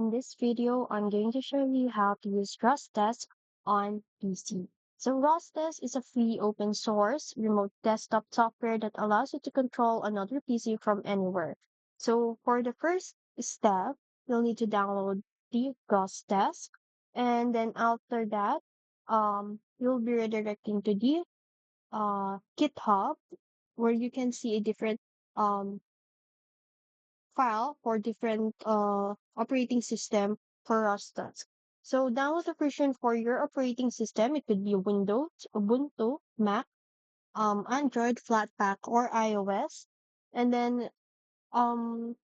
in this video, I'm going to show you how to use RustDesk on PC. So RustDesk is a free open source remote desktop software that allows you to control another PC from anywhere. So for the first step, you'll need to download the RustDesk, and then after that, you'll be redirecting to the GitHub, where you can see a different um file for different operating system for RustDesk. So download the version for your operating system. It could be Windows, Ubuntu, Mac, Android, Flatpak, or iOS. And then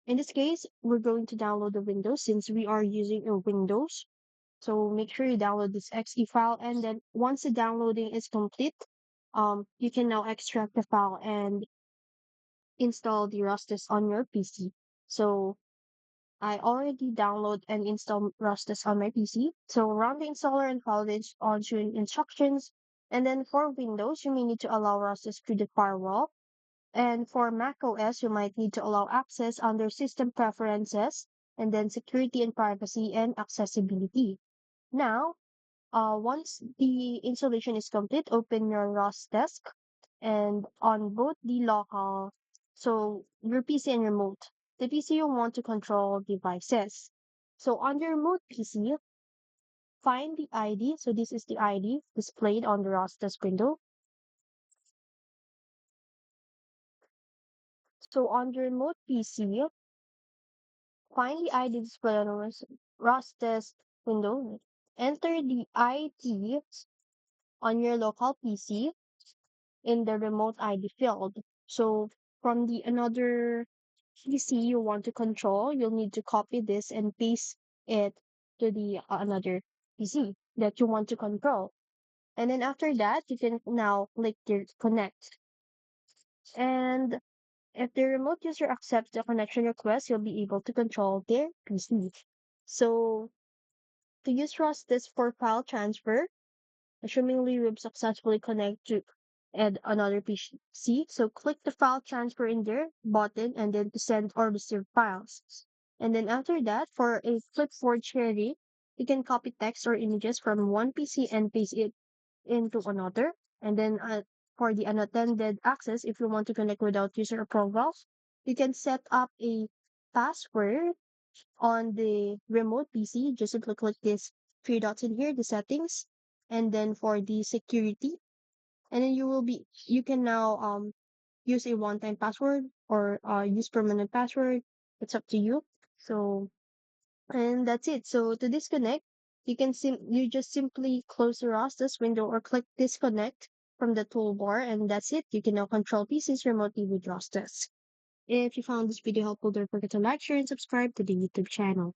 in this case, we're going to download the Windows since we are using a Windows. So make sure you download this exe file, and then once the downloading is complete, you can now extract the file and install the RustDesk on your PC. So I already download and install RustDesk on my PC. So run the installer and follow the on-screen instructions. And then for Windows, you may need to allow RustDesk through the firewall. And for Mac OS, you might need to allow access under System Preferences, and then Security and Privacy and Accessibility. Now, once the installation is complete, open your RustDesk and on both the local, so your PC and remote, the PC you want to control devices. So on the remote PC, find the ID. So this is the ID displayed on the RustDesk window. So on the remote PC, find the ID displayed on the RustDesk window. Enter the ID on your local PC in the remote ID field. So from the another PC you want to control, you'll need to copy this and paste it to the another PC that you want to control. And then after that, you can now click the connect. And if the remote user accepts the connection request, you'll be able to control their PC. So to use RustDisk for file transfer, assumingly we've successfully connected to add another PC. So click the file transfer in there button and then to send or receive files. And then after that, for a clipboard sharing, you can copy text or images from one PC and paste it into another. And then for the unattended access, if you want to connect without user approval, you can set up a password on the remote PC. Just simply click this three dots in here, the settings, and then for the security, and then you can now use a one-time password or use permanent password. It's up to you. So and that's it. So to disconnect, you just simply close the ROSDES window or click disconnect from the toolbar, and that's it. You can now control PCs remotely with ROSDES. If you found this video helpful, don't forget to like, share, and subscribe to the YouTube channel.